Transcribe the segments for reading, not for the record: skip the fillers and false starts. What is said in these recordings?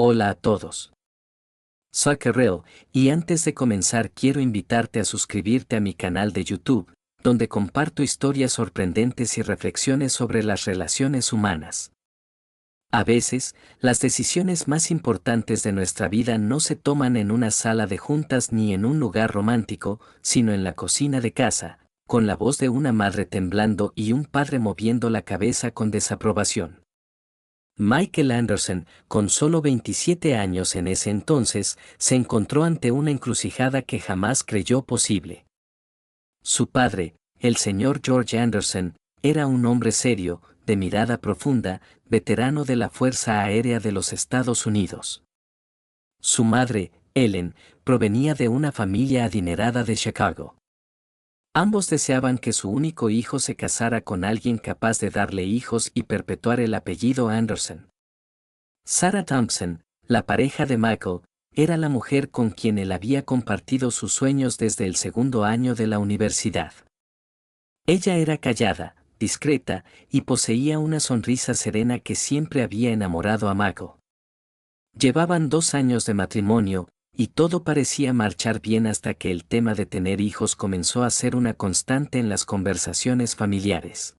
Hola a todos. Soy Kerrell, y antes de comenzar quiero invitarte a suscribirte a mi canal de YouTube, donde comparto historias sorprendentes y reflexiones sobre las relaciones humanas. A veces, las decisiones más importantes de nuestra vida no se toman en una sala de juntas ni en un lugar romántico, sino en la cocina de casa, con la voz de una madre temblando y un padre moviendo la cabeza con desaprobación. Michael Anderson, con solo 27 años en ese entonces, se encontró ante una encrucijada que jamás creyó posible. Su padre, el señor George Anderson, era un hombre serio, de mirada profunda, veterano de la Fuerza Aérea de los Estados Unidos. Su madre, Ellen, provenía de una familia adinerada de Chicago. Ambos deseaban que su único hijo se casara con alguien capaz de darle hijos y perpetuar el apellido Anderson. Sarah Thompson, la pareja de Michael, era la mujer con quien él había compartido sus sueños desde el segundo año de la universidad. Ella era callada, discreta, y poseía una sonrisa serena que siempre había enamorado a Michael. Llevaban 2 años de matrimonio, y todo parecía marchar bien hasta que el tema de tener hijos comenzó a ser una constante en las conversaciones familiares.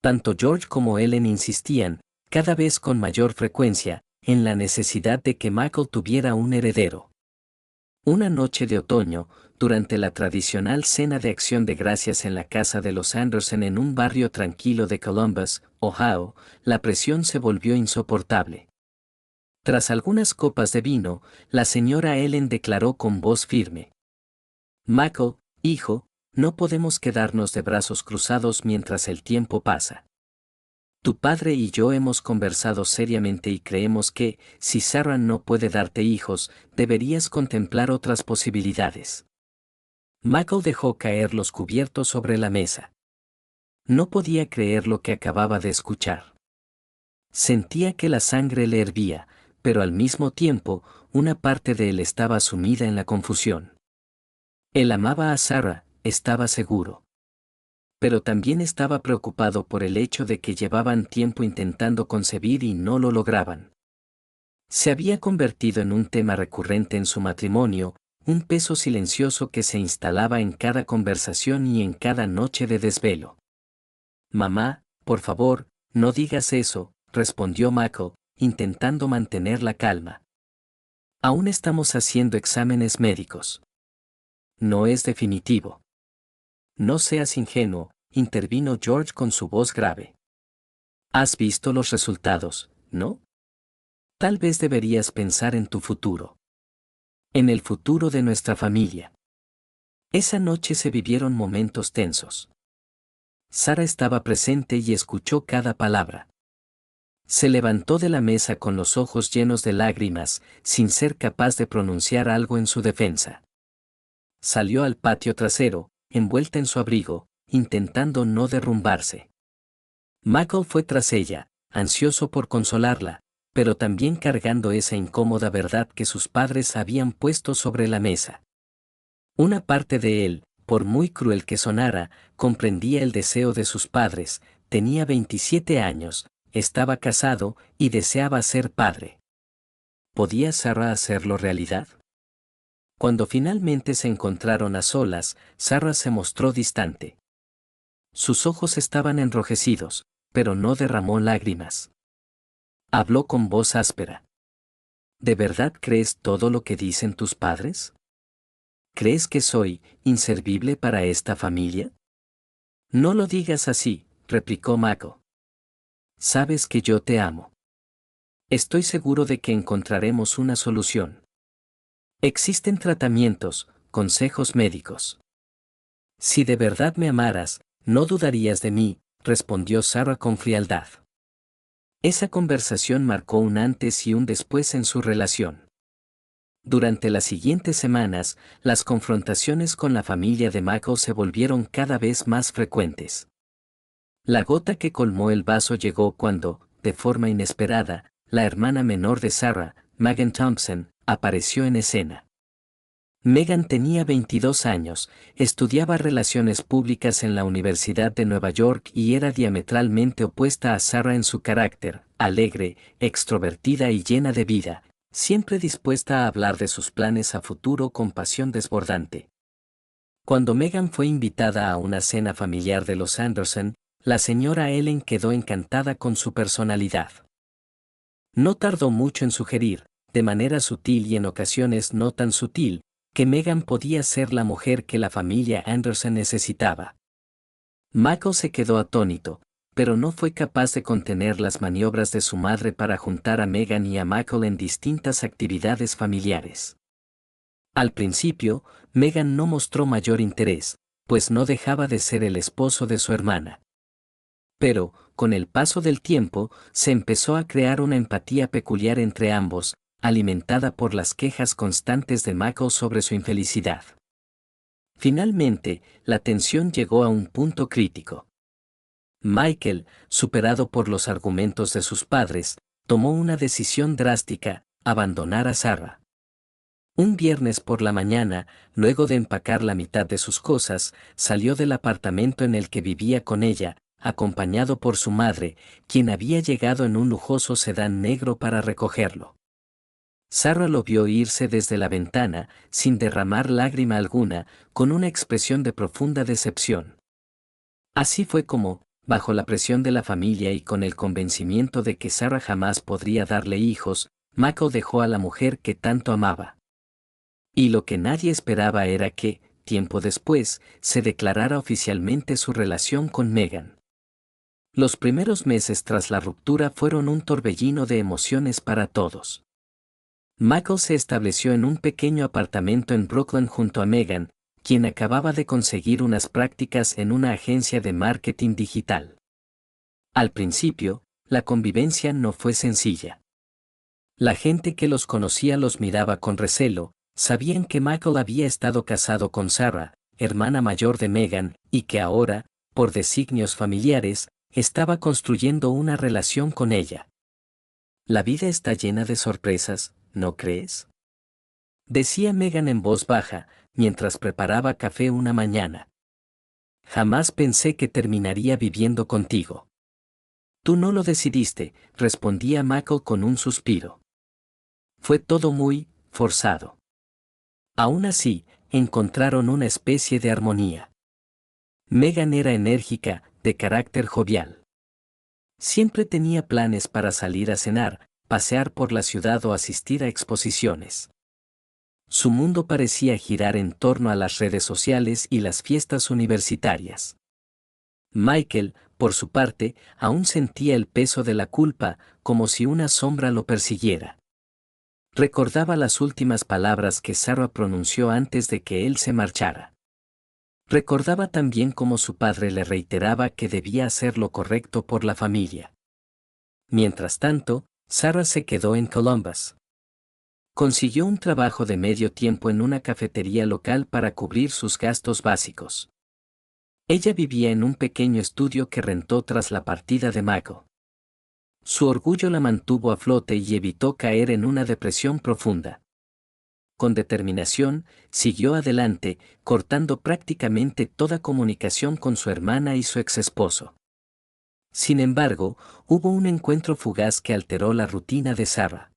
Tanto George como Ellen insistían, cada vez con mayor frecuencia, en la necesidad de que Michael tuviera un heredero. Una noche de otoño, durante la tradicional cena de acción de gracias en la casa de los Anderson en un barrio tranquilo de Columbus, Ohio, la presión se volvió insoportable. Tras algunas copas de vino, la señora Ellen declaró con voz firme: Michael, hijo, no podemos quedarnos de brazos cruzados mientras el tiempo pasa. Tu padre y yo hemos conversado seriamente y creemos que, si Sarah no puede darte hijos, deberías contemplar otras posibilidades. Michael dejó caer los cubiertos sobre la mesa. No podía creer lo que acababa de escuchar. Sentía que la sangre le hervía, pero al mismo tiempo, una parte de él estaba sumida en la confusión. Él amaba a Sarah, estaba seguro. Pero también estaba preocupado por el hecho de que llevaban tiempo intentando concebir y no lo lograban. Se había convertido en un tema recurrente en su matrimonio, un peso silencioso que se instalaba en cada conversación y en cada noche de desvelo. Mamá, por favor, no digas eso, respondió Michael, intentando mantener la calma. Aún estamos haciendo exámenes médicos. No es definitivo. No seas ingenuo, intervino George con su voz grave. Has visto los resultados, ¿no? Tal vez deberías pensar en tu futuro. En el futuro de nuestra familia. Esa noche se vivieron momentos tensos. Sarah estaba presente y escuchó cada palabra. Se levantó de la mesa con los ojos llenos de lágrimas, sin ser capaz de pronunciar algo en su defensa. Salió al patio trasero, envuelta en su abrigo, intentando no derrumbarse. Michael fue tras ella, ansioso por consolarla, pero también cargando esa incómoda verdad que sus padres habían puesto sobre la mesa. Una parte de él, por muy cruel que sonara, comprendía el deseo de sus padres, tenía 27 años, estaba casado y deseaba ser padre. ¿Podía Sarah hacerlo realidad? Cuando finalmente se encontraron a solas, Sarah se mostró distante. Sus ojos estaban enrojecidos, pero no derramó lágrimas. Habló con voz áspera. ¿De verdad crees todo lo que dicen tus padres? ¿Crees que soy inservible para esta familia? No lo digas así, replicó Michael. Sabes que yo te amo. Estoy seguro de que encontraremos una solución. Existen tratamientos, consejos médicos. Si de verdad me amaras, no dudarías de mí, respondió Sarah con frialdad. Esa conversación marcó un antes y un después en su relación. Durante las siguientes semanas, las confrontaciones con la familia de Michael se volvieron cada vez más frecuentes. La gota que colmó el vaso llegó cuando, de forma inesperada, la hermana menor de Sarah, Megan Thompson, apareció en escena. Megan tenía 22 años, estudiaba relaciones públicas en la Universidad de Nueva York y era diametralmente opuesta a Sarah en su carácter, alegre, extrovertida y llena de vida, siempre dispuesta a hablar de sus planes a futuro con pasión desbordante. Cuando Megan fue invitada a una cena familiar de los Anderson, la señora Ellen quedó encantada con su personalidad. No tardó mucho en sugerir, de manera sutil y en ocasiones no tan sutil, que Megan podía ser la mujer que la familia Anderson necesitaba. Michael se quedó atónito, pero no fue capaz de contener las maniobras de su madre para juntar a Megan y a Michael en distintas actividades familiares. Al principio, Megan no mostró mayor interés, pues no dejaba de ser el esposo de su hermana. Pero, con el paso del tiempo, se empezó a crear una empatía peculiar entre ambos, alimentada por las quejas constantes de Michael sobre su infelicidad. Finalmente, la tensión llegó a un punto crítico. Michael, superado por los argumentos de sus padres, tomó una decisión drástica: abandonar a Sarah. Un viernes por la mañana, luego de empacar la mitad de sus cosas, salió del apartamento en el que vivía con ella, acompañado por su madre, quien había llegado en un lujoso sedán negro para recogerlo. Sarah lo vio irse desde la ventana, sin derramar lágrima alguna, con una expresión de profunda decepción. Así fue como, bajo la presión de la familia y con el convencimiento de que Sarah jamás podría darle hijos, Michael dejó a la mujer que tanto amaba. Y lo que nadie esperaba era que, tiempo después, se declarara oficialmente su relación con Megan. Los primeros meses tras la ruptura fueron un torbellino de emociones para todos. Michael se estableció en un pequeño apartamento en Brooklyn junto a Megan, quien acababa de conseguir unas prácticas en una agencia de marketing digital. Al principio, la convivencia no fue sencilla. La gente que los conocía los miraba con recelo, sabían que Michael había estado casado con Sarah, hermana mayor de Megan, y que ahora, por designios familiares, estaba construyendo una relación con ella. La vida está llena de sorpresas, ¿no crees?, decía Megan en voz baja, mientras preparaba café una mañana. Jamás pensé que terminaría viviendo contigo. Tú no lo decidiste, respondía Michael con un suspiro. Fue todo muy forzado. Aún así, encontraron una especie de armonía. Megan era enérgica, de carácter jovial. Siempre tenía planes para salir a cenar, pasear por la ciudad o asistir a exposiciones. Su mundo parecía girar en torno a las redes sociales y las fiestas universitarias. Michael, por su parte, aún sentía el peso de la culpa, como si una sombra lo persiguiera. Recordaba las últimas palabras que Sarah pronunció antes de que él se marchara. Recordaba también cómo su padre le reiteraba que debía hacer lo correcto por la familia. Mientras tanto, Sarah se quedó en Columbus. Consiguió un trabajo de medio tiempo en una cafetería local para cubrir sus gastos básicos. Ella vivía en un pequeño estudio que rentó tras la partida de Michael. Su orgullo la mantuvo a flote y evitó caer en una depresión profunda. Con determinación, siguió adelante, cortando prácticamente toda comunicación con su hermana y su exesposo. Sin embargo, hubo un encuentro fugaz que alteró la rutina de Sarah.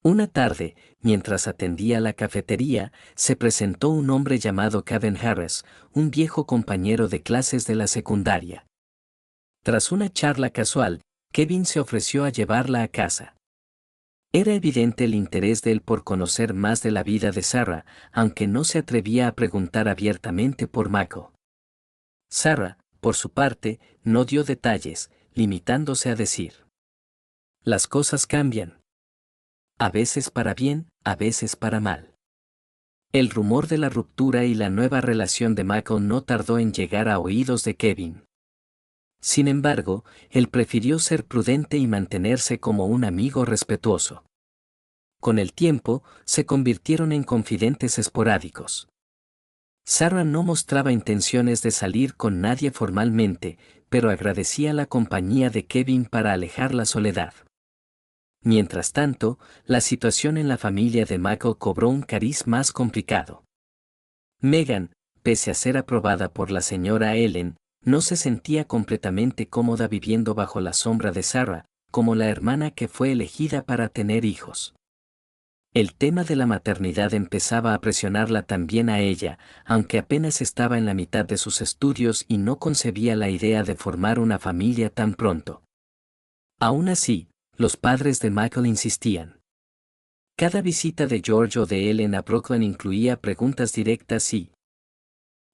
Una tarde, mientras atendía la cafetería, se presentó un hombre llamado Kevin Harris, un viejo compañero de clases de la secundaria. Tras una charla casual, Kevin se ofreció a llevarla a casa. Era evidente el interés de él por conocer más de la vida de Sarah, aunque no se atrevía a preguntar abiertamente por Michael. Sarah, por su parte, no dio detalles, limitándose a decir: las cosas cambian. A veces para bien, a veces para mal. El rumor de la ruptura y la nueva relación de Michael no tardó en llegar a oídos de Kevin. Sin embargo, él prefirió ser prudente y mantenerse como un amigo respetuoso. Con el tiempo, se convirtieron en confidentes esporádicos. Sarah no mostraba intenciones de salir con nadie formalmente, pero agradecía la compañía de Kevin para alejar la soledad. Mientras tanto, la situación en la familia de Michael cobró un cariz más complicado. Megan, pese a ser aprobada por la señora Ellen, no se sentía completamente cómoda viviendo bajo la sombra de Sarah, como la hermana que fue elegida para tener hijos. El tema de la maternidad empezaba a presionarla también a ella, aunque apenas estaba en la mitad de sus estudios y no concebía la idea de formar una familia tan pronto. Aún así, los padres de Michael insistían. Cada visita de George o de Ellen a Brooklyn incluía preguntas directas y,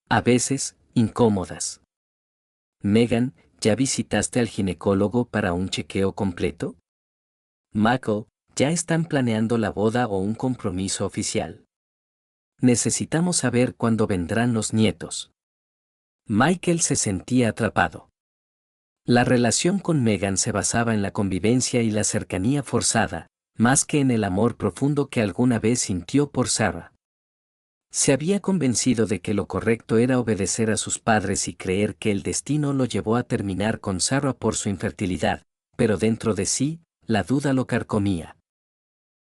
a veces, incómodas. Megan, ¿ya visitaste al ginecólogo para un chequeo completo? Michael, ¿ya están planeando la boda o un compromiso oficial? Necesitamos saber cuándo vendrán los nietos. Michael se sentía atrapado. La relación con Megan se basaba en la convivencia y la cercanía forzada, más que en el amor profundo que alguna vez sintió por Sarah. Se había convencido de que lo correcto era obedecer a sus padres y creer que el destino lo llevó a terminar con Sarah por su infertilidad, pero dentro de sí, la duda lo carcomía.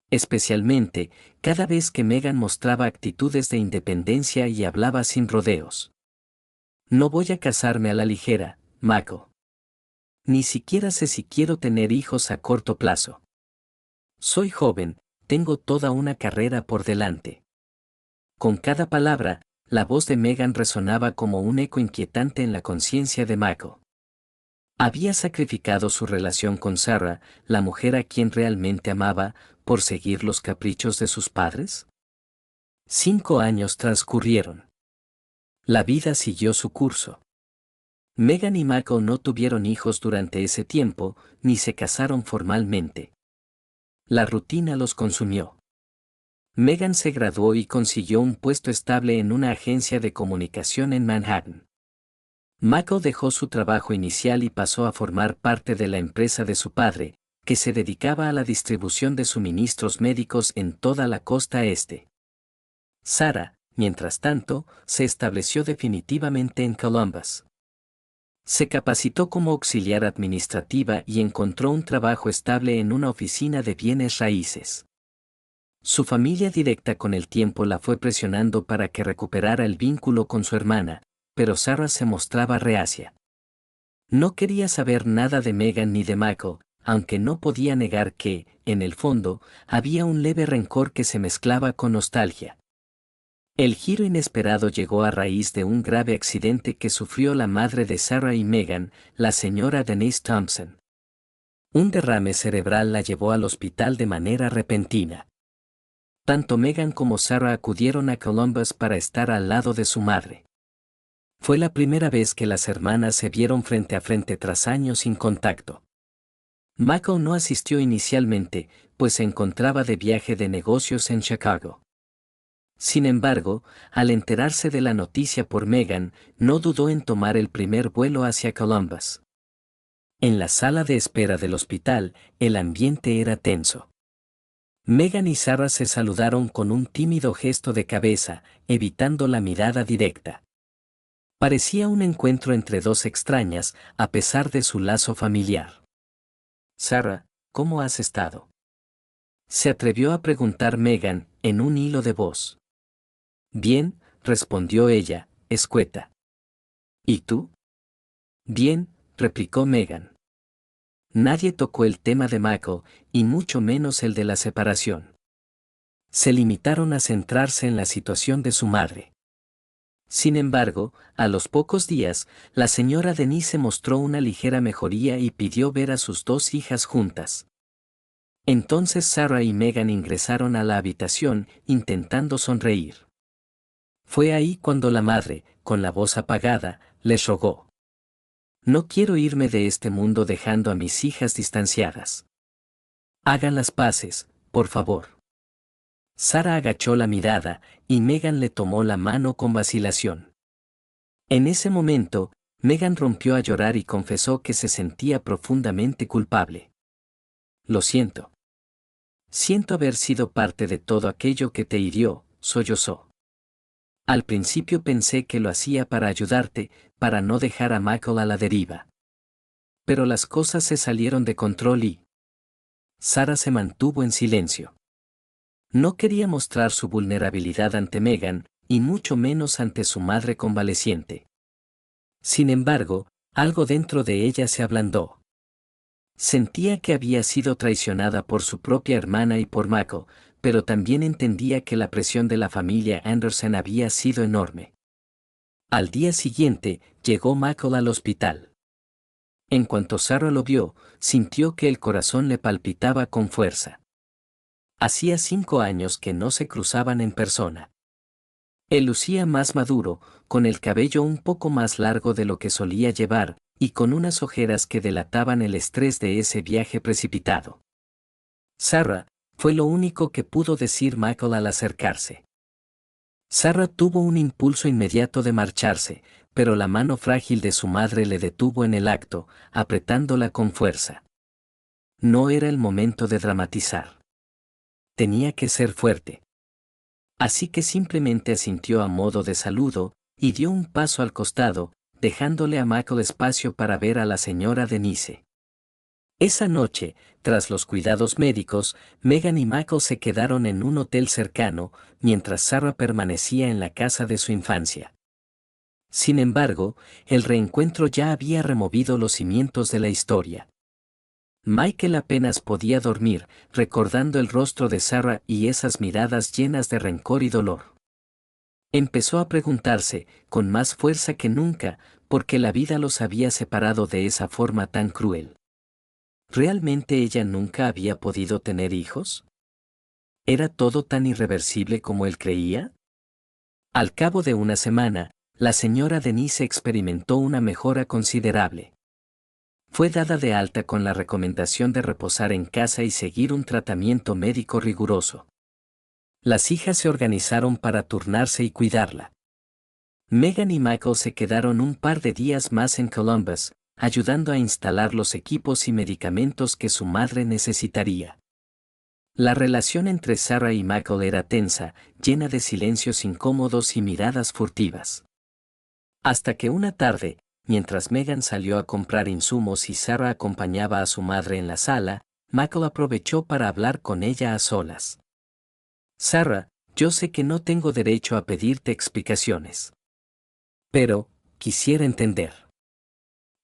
Especialmente, cada vez que Megan mostraba actitudes de independencia y hablaba sin rodeos. No voy a casarme a la ligera, Michael. Ni siquiera sé si quiero tener hijos a corto plazo. Soy joven, tengo toda una carrera por delante. Con cada palabra, la voz de Megan resonaba como un eco inquietante en la conciencia de Michael. Había sacrificado su relación con Sarah, la mujer a quien realmente amaba, por seguir los caprichos de sus padres. 5 años transcurrieron. La vida siguió su curso. Megan y Michael no tuvieron hijos durante ese tiempo, ni se casaron formalmente. La rutina los consumió. Megan se graduó y consiguió un puesto estable en una agencia de comunicación en Manhattan. Michael dejó su trabajo inicial y pasó a formar parte de la empresa de su padre, que se dedicaba a la distribución de suministros médicos en toda la costa este. Sarah, mientras tanto, se estableció definitivamente en Columbus. Se capacitó como auxiliar administrativa y encontró un trabajo estable en una oficina de bienes raíces. Su familia directa con el tiempo la fue presionando para que recuperara el vínculo con su hermana, pero Sarah se mostraba reacia. No quería saber nada de Megan ni de Michael, aunque no podía negar que, en el fondo, había un leve rencor que se mezclaba con nostalgia. El giro inesperado llegó a raíz de un grave accidente que sufrió la madre de Sarah y Megan, la señora Denise Thompson. Un derrame cerebral la llevó al hospital de manera repentina. Tanto Megan como Sarah acudieron a Columbus para estar al lado de su madre. Fue la primera vez que las hermanas se vieron frente a frente tras años sin contacto. Michael no asistió inicialmente, pues se encontraba de viaje de negocios en Chicago. Sin embargo, al enterarse de la noticia por Megan, no dudó en tomar el primer vuelo hacia Columbus. En la sala de espera del hospital, el ambiente era tenso. Megan y Sarah se saludaron con un tímido gesto de cabeza, evitando la mirada directa. Parecía un encuentro entre dos extrañas, a pesar de su lazo familiar. Sarah, ¿cómo has estado? Se atrevió a preguntar Megan, en un hilo de voz. Bien, respondió ella, escueta. ¿Y tú? Bien, replicó Megan. Nadie tocó el tema de Michael, y mucho menos el de la separación. Se limitaron a centrarse en la situación de su madre. Sin embargo, a los pocos días, la señora Denise mostró una ligera mejoría y pidió ver a sus 2 hijas juntas. Entonces Sarah y Megan ingresaron a la habitación, intentando sonreír. Fue ahí cuando la madre, con la voz apagada, les rogó. No quiero irme de este mundo dejando a mis hijas distanciadas. Hagan las paces, por favor. Sarah agachó la mirada, y Megan le tomó la mano con vacilación. En ese momento, Megan rompió a llorar y confesó que se sentía profundamente culpable. Lo siento. Siento haber sido parte de todo aquello que te hirió, sollozó. Al principio pensé que lo hacía para ayudarte, para no dejar a Michael a la deriva. Pero las cosas se salieron de control y... Sarah se mantuvo en silencio. No quería mostrar su vulnerabilidad ante Megan, y mucho menos ante su madre convaleciente. Sin embargo, algo dentro de ella se ablandó. Sentía que había sido traicionada por su propia hermana y por Michael, pero también entendía que la presión de la familia Anderson había sido enorme. Al día siguiente, llegó Michael al hospital. En cuanto Sarah lo vio, sintió que el corazón le palpitaba con fuerza. Hacía 5 años que no se cruzaban en persona. Él lucía más maduro, con el cabello un poco más largo de lo que solía llevar, y con unas ojeras que delataban el estrés de ese viaje precipitado. Sarah, fue lo único que pudo decir Michael al acercarse. Sarah tuvo un impulso inmediato de marcharse, pero la mano frágil de su madre le detuvo en el acto, apretándola con fuerza. No era el momento de dramatizar. Tenía que ser fuerte. Así que simplemente asintió a modo de saludo, y dio un paso al costado, dejándole a Michael espacio para ver a la señora Denise. Esa noche, tras los cuidados médicos, Megan y Michael se quedaron en un hotel cercano, mientras Sarah permanecía en la casa de su infancia. Sin embargo, el reencuentro ya había removido los cimientos de la historia. Michael apenas podía dormir, recordando el rostro de Sarah y esas miradas llenas de rencor y dolor. Empezó a preguntarse, con más fuerza que nunca, por qué la vida los había separado de esa forma tan cruel. ¿Realmente ella nunca había podido tener hijos? ¿Era todo tan irreversible como él creía? Al cabo de una semana, la señora Denise experimentó una mejora considerable. Fue dada de alta con la recomendación de reposar en casa y seguir un tratamiento médico riguroso. Las hijas se organizaron para turnarse y cuidarla. Megan y Michael se quedaron un par de días más en Columbus, ayudando a instalar los equipos y medicamentos que su madre necesitaría. La relación entre Sarah y Michael era tensa, llena de silencios incómodos y miradas furtivas. Hasta que una tarde, mientras Megan salió a comprar insumos y Sarah acompañaba a su madre en la sala, Michael aprovechó para hablar con ella a solas. Sarah, yo sé que no tengo derecho a pedirte explicaciones. Pero, quisiera entender.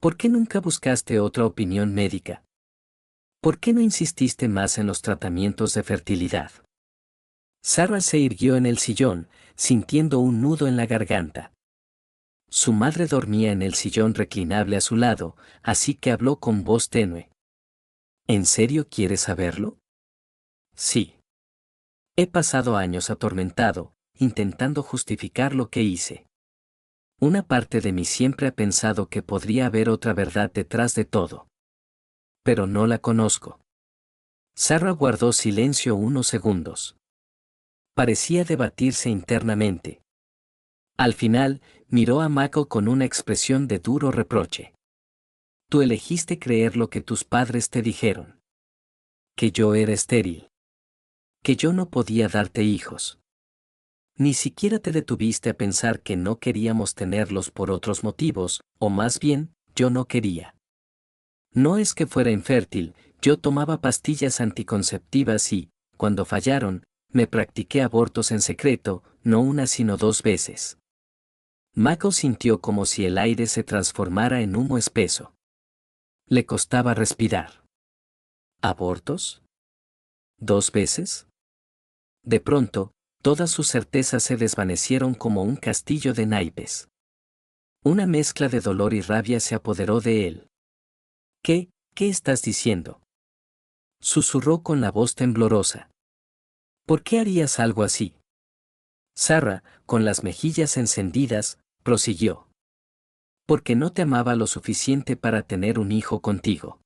¿Por qué nunca buscaste otra opinión médica? ¿Por qué no insististe más en los tratamientos de fertilidad? Sarah se irguió en el sillón, sintiendo un nudo en la garganta. Su madre dormía en el sillón reclinable a su lado, así que habló con voz tenue. ¿En serio quieres saberlo? Sí. He pasado años atormentado, intentando justificar lo que hice. Una parte de mí siempre ha pensado que podría haber otra verdad detrás de todo. Pero no la conozco. Sarah guardó silencio unos segundos. Parecía debatirse internamente. Al final, miró a Michael con una expresión de duro reproche. Tú elegiste creer lo que tus padres te dijeron. Que yo era estéril. Que yo no podía darte hijos. Ni siquiera te detuviste a pensar que no queríamos tenerlos por otros motivos, o más bien, yo no quería. No es que fuera infértil, yo tomaba pastillas anticonceptivas y, cuando fallaron, me practiqué abortos en secreto, no una sino 2 veces. Michael sintió como si el aire se transformara en humo espeso. Le costaba respirar. ¿Abortos? ¿2 veces? De pronto, todas sus certezas se desvanecieron como un castillo de naipes. Una mezcla de dolor y rabia se apoderó de él. ¿Qué estás diciendo? Susurró con la voz temblorosa. ¿Por qué harías algo así? Sarah, con las mejillas encendidas, prosiguió. Porque no te amaba lo suficiente para tener un hijo contigo.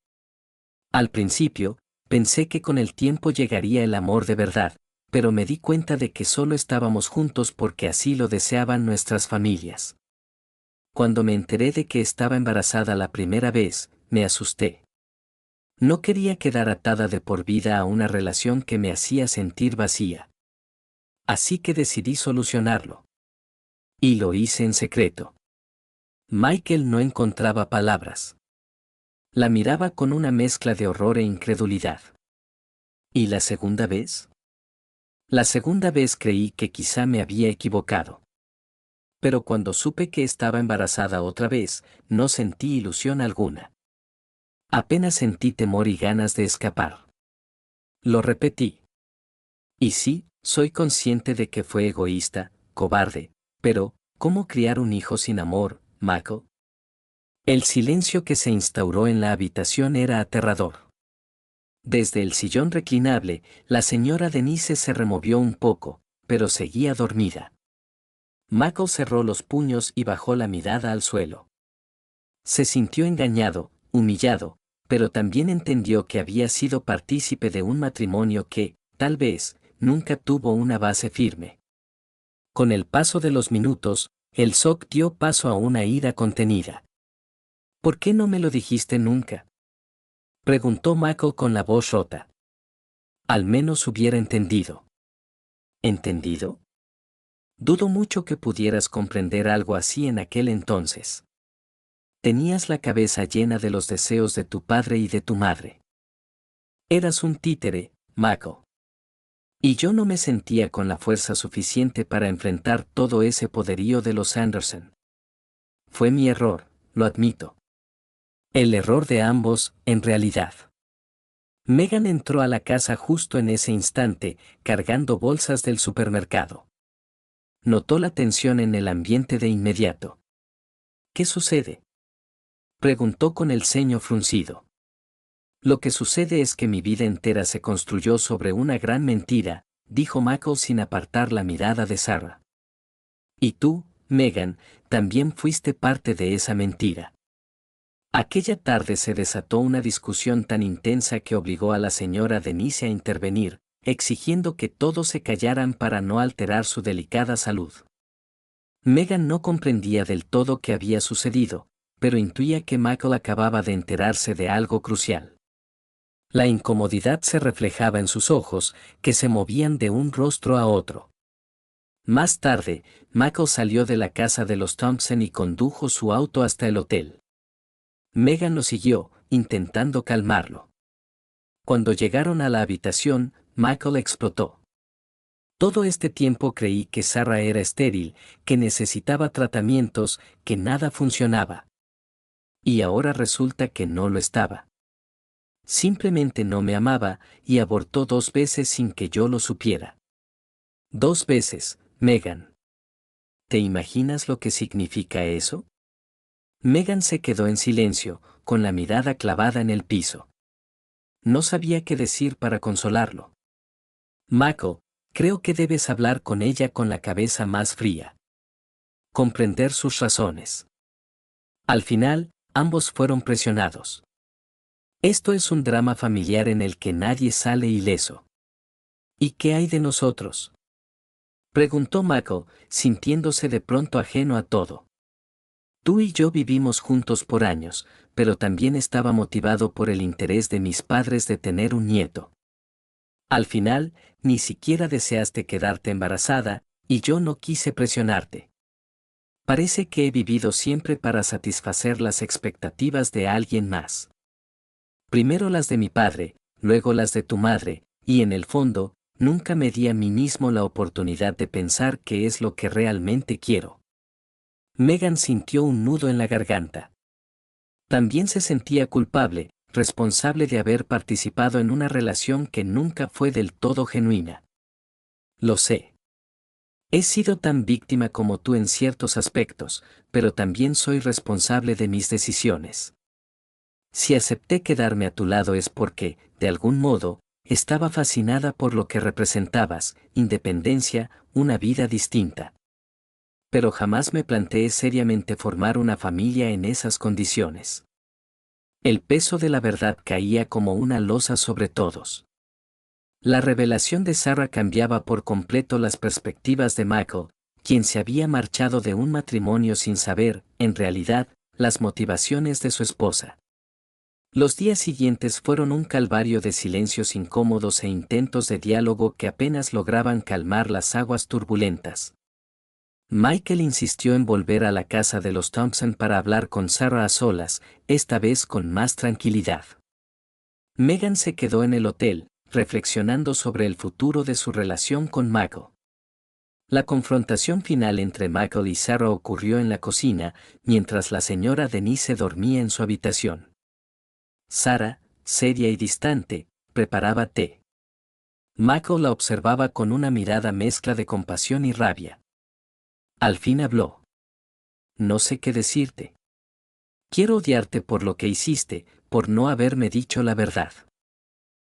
Al principio, pensé que con el tiempo llegaría el amor de verdad, pero me di cuenta de que solo estábamos juntos porque así lo deseaban nuestras familias. Cuando me enteré de que estaba embarazada la primera vez, me asusté. No quería quedar atada de por vida a una relación que me hacía sentir vacía. Así que decidí solucionarlo. Y lo hice en secreto. Michael no encontraba palabras. La miraba con una mezcla de horror e incredulidad. ¿Y la segunda vez? La segunda vez creí que quizá me había equivocado. Pero cuando supe que estaba embarazada otra vez, no sentí ilusión alguna. Apenas sentí temor y ganas de escapar. Lo repetí. Y sí, soy consciente de que fue egoísta, cobarde, pero, ¿cómo criar un hijo sin amor, Michael? El silencio que se instauró en la habitación era aterrador. Desde el sillón reclinable, la señora Denise se removió un poco, pero seguía dormida. Michael cerró los puños y bajó la mirada al suelo. Se sintió engañado, humillado, pero también entendió que había sido partícipe de un matrimonio que, tal vez, nunca tuvo una base firme. Con el paso de los minutos, el shock dio paso a una ira contenida. ¿Por qué no me lo dijiste nunca?, preguntó Michael con la voz rota. Al menos hubiera entendido. ¿Entendido? Dudo mucho que pudieras comprender algo así en aquel entonces. Tenías la cabeza llena de los deseos de tu padre y de tu madre. Eras un títere, Michael. Y yo no me sentía con la fuerza suficiente para enfrentar todo ese poderío de los Anderson. Fue mi error, lo admito. El error de ambos, en realidad. Megan entró a la casa justo en ese instante, cargando bolsas del supermercado. Notó la tensión en el ambiente de inmediato. ¿Qué sucede?, preguntó con el ceño fruncido. Lo que sucede es que mi vida entera se construyó sobre una gran mentira, dijo Michael sin apartar la mirada de Sarah. Y tú, Megan, también fuiste parte de esa mentira. Aquella tarde se desató una discusión tan intensa que obligó a la señora Denise a intervenir, exigiendo que todos se callaran para no alterar su delicada salud. Megan no comprendía del todo qué había sucedido, pero intuía que Michael acababa de enterarse de algo crucial. La incomodidad se reflejaba en sus ojos, que se movían de un rostro a otro. Más tarde, Michael salió de la casa de los Thompson y condujo su auto hasta el hotel. Megan lo siguió, intentando calmarlo. Cuando llegaron a la habitación, Michael explotó. Todo este tiempo creí que Sarah era estéril, que necesitaba tratamientos, que nada funcionaba. Y ahora resulta que no lo estaba. Simplemente no me amaba, y abortó 2 veces sin que yo lo supiera. 2 veces, Megan. ¿Te imaginas lo que significa eso? Megan se quedó en silencio, con la mirada clavada en el piso. No sabía qué decir para consolarlo. Michael, creo que debes hablar con ella con la cabeza más fría. Comprender sus razones. Al final, ambos fueron presionados. Esto es un drama familiar en el que nadie sale ileso. ¿Y qué hay de nosotros?, preguntó Michael, sintiéndose de pronto ajeno a todo. Tú y yo vivimos juntos por años, pero también estaba motivado por el interés de mis padres de tener un nieto. Al final, ni siquiera deseaste quedarte embarazada, y yo no quise presionarte. Parece que he vivido siempre para satisfacer las expectativas de alguien más. Primero las de mi padre, luego las de tu madre, y en el fondo, nunca me di a mí mismo la oportunidad de pensar qué es lo que realmente quiero. Megan sintió un nudo en la garganta. También se sentía culpable, responsable de haber participado en una relación que nunca fue del todo genuina. Lo sé. He sido tan víctima como tú en ciertos aspectos, pero también soy responsable de mis decisiones. Si acepté quedarme a tu lado es porque, de algún modo, estaba fascinada por lo que representabas, independencia, una vida distinta. Pero jamás me planteé seriamente formar una familia en esas condiciones. El peso de la verdad caía como una losa sobre todos. La revelación de Sarah cambiaba por completo las perspectivas de Michael, quien se había marchado de un matrimonio sin saber, en realidad, las motivaciones de su esposa. Los días siguientes fueron un calvario de silencios incómodos e intentos de diálogo que apenas lograban calmar las aguas turbulentas. Michael insistió en volver a la casa de los Thompson para hablar con Sarah a solas, esta vez con más tranquilidad. Megan se quedó en el hotel, reflexionando sobre el futuro de su relación con Michael. La confrontación final entre Michael y Sarah ocurrió en la cocina, mientras la señora Denise dormía en su habitación. Sarah, seria y distante, preparaba té. Michael la observaba con una mirada mezcla de compasión y rabia. Al fin habló. No sé qué decirte. Quiero odiarte por lo que hiciste, por no haberme dicho la verdad.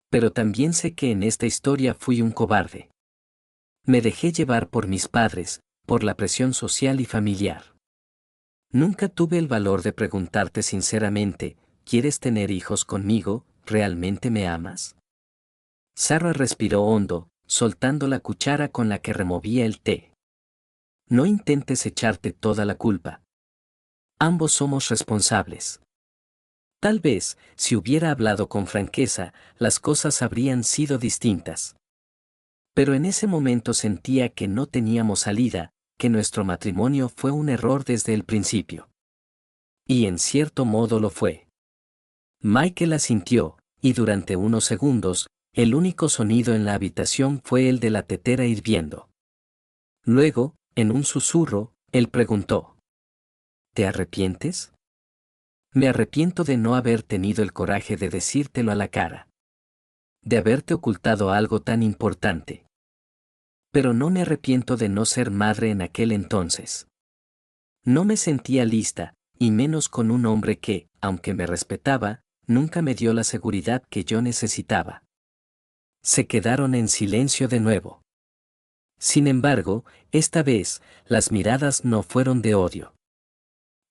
Pero también sé que en esta historia fui un cobarde. Me dejé llevar por mis padres, por la presión social y familiar. Nunca tuve el valor de preguntarte sinceramente, ¿quieres tener hijos conmigo? ¿Realmente me amas? Sarah respiró hondo, soltando la cuchara con la que removía el té. No intentes echarte toda la culpa. Ambos somos responsables. Tal vez, si hubiera hablado con franqueza, las cosas habrían sido distintas. Pero en ese momento sentía que no teníamos salida, que nuestro matrimonio fue un error desde el principio. Y en cierto modo lo fue. Michael asintió, y durante unos segundos, el único sonido en la habitación fue el de la tetera hirviendo. Luego, en un susurro, él preguntó: ¿te arrepientes? Me arrepiento de no haber tenido el coraje de decírtelo a la cara. De haberte ocultado algo tan importante. Pero no me arrepiento de no ser madre en aquel entonces. No me sentía lista, y menos con un hombre que, aunque me respetaba, nunca me dio la seguridad que yo necesitaba. Se quedaron en silencio de nuevo. Sin embargo, esta vez, las miradas no fueron de odio.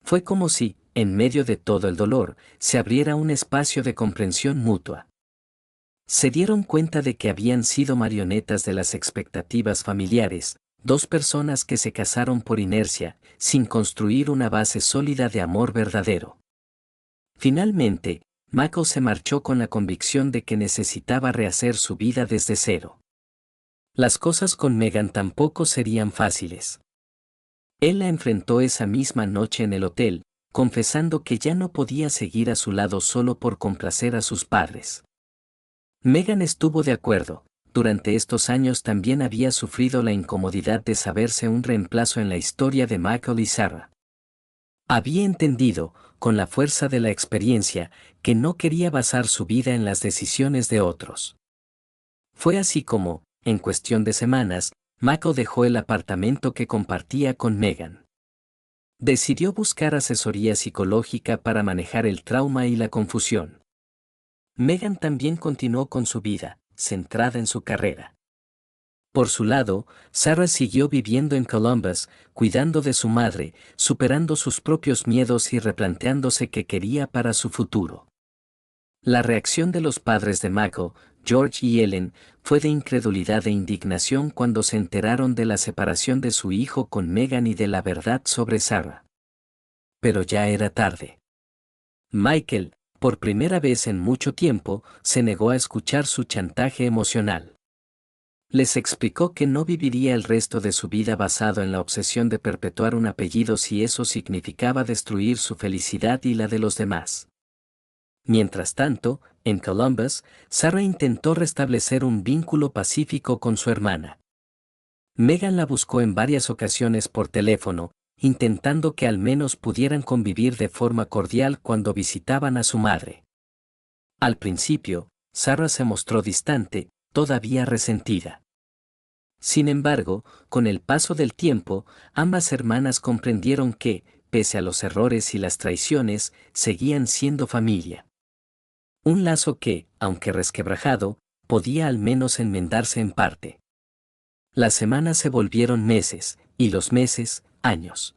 Fue como si, en medio de todo el dolor, se abriera un espacio de comprensión mutua. Se dieron cuenta de que habían sido marionetas de las expectativas familiares, dos personas que se casaron por inercia, sin construir una base sólida de amor verdadero. Finalmente, Michael se marchó con la convicción de que necesitaba rehacer su vida desde cero. Las cosas con Megan tampoco serían fáciles. Él la enfrentó esa misma noche en el hotel, confesando que ya no podía seguir a su lado solo por complacer a sus padres. Megan estuvo de acuerdo. Durante estos años también había sufrido la incomodidad de saberse un reemplazo en la historia de Michael y Sarah. Había entendido, con la fuerza de la experiencia, que no quería basar su vida en las decisiones de otros. Fue así como, en cuestión de semanas, Michael dejó el apartamento que compartía con Megan. Decidió buscar asesoría psicológica para manejar el trauma y la confusión. Megan también continuó con su vida, centrada en su carrera. Por su lado, Sarah siguió viviendo en Columbus, cuidando de su madre, superando sus propios miedos y replanteándose qué quería para su futuro. La reacción de los padres de Michael, George y Ellen, fue de incredulidad e indignación cuando se enteraron de la separación de su hijo con Megan y de la verdad sobre Sarah. Pero ya era tarde. Michael, por primera vez en mucho tiempo, se negó a escuchar su chantaje emocional. Les explicó que no viviría el resto de su vida basado en la obsesión de perpetuar un apellido si eso significaba destruir su felicidad y la de los demás. Mientras tanto, en Columbus, Sarah intentó restablecer un vínculo pacífico con su hermana. Megan la buscó en varias ocasiones por teléfono, intentando que al menos pudieran convivir de forma cordial cuando visitaban a su madre. Al principio, Sarah se mostró distante, todavía resentida. Sin embargo, con el paso del tiempo, ambas hermanas comprendieron que, pese a los errores y las traiciones, seguían siendo familia. Un lazo que, aunque resquebrajado, podía al menos enmendarse en parte. Las semanas se volvieron meses, y los meses, años.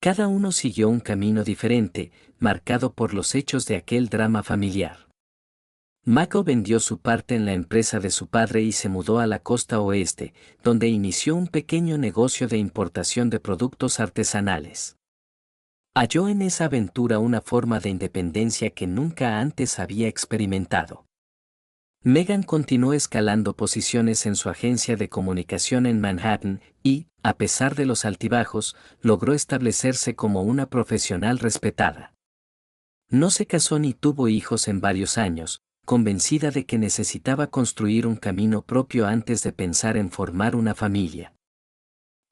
Cada uno siguió un camino diferente, marcado por los hechos de aquel drama familiar. Michael vendió su parte en la empresa de su padre y se mudó a la costa oeste, donde inició un pequeño negocio de importación de productos artesanales. Halló en esa aventura una forma de independencia que nunca antes había experimentado. Megan continuó escalando posiciones en su agencia de comunicación en Manhattan y, a pesar de los altibajos, logró establecerse como una profesional respetada. No se casó ni tuvo hijos en varios años, convencida de que necesitaba construir un camino propio antes de pensar en formar una familia.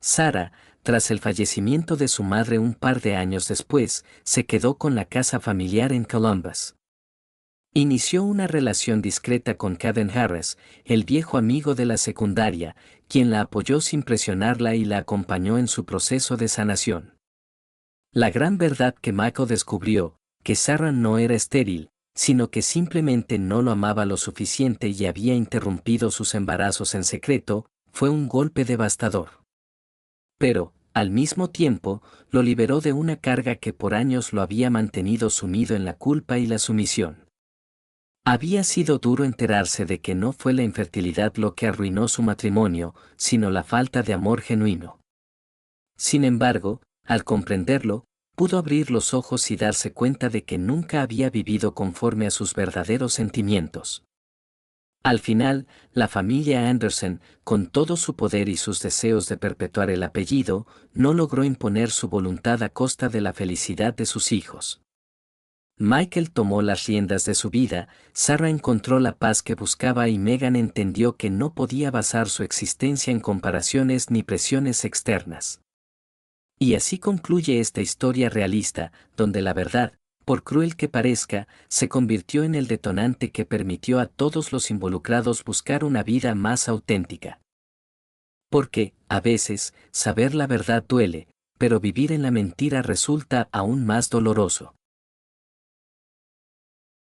Sarah, tras el fallecimiento de su madre un par de años después, se quedó con la casa familiar en Columbus. Inició una relación discreta con Kevin Harris, el viejo amigo de la secundaria, quien la apoyó sin presionarla y la acompañó en su proceso de sanación. La gran verdad que Michael descubrió, que Sarah no era estéril, sino que simplemente no lo amaba lo suficiente y había interrumpido sus embarazos en secreto, fue un golpe devastador. Pero, al mismo tiempo, lo liberó de una carga que por años lo había mantenido sumido en la culpa y la sumisión. Había sido duro enterarse de que no fue la infertilidad lo que arruinó su matrimonio, sino la falta de amor genuino. Sin embargo, al comprenderlo, pudo abrir los ojos y darse cuenta de que nunca había vivido conforme a sus verdaderos sentimientos. Al final, la familia Anderson, con todo su poder y sus deseos de perpetuar el apellido, no logró imponer su voluntad a costa de la felicidad de sus hijos. Michael tomó las riendas de su vida, Sarah encontró la paz que buscaba y Megan entendió que no podía basar su existencia en comparaciones ni presiones externas. Y así concluye esta historia realista, donde la verdad, por cruel que parezca, se convirtió en el detonante que permitió a todos los involucrados buscar una vida más auténtica. Porque, a veces, saber la verdad duele, pero vivir en la mentira resulta aún más doloroso.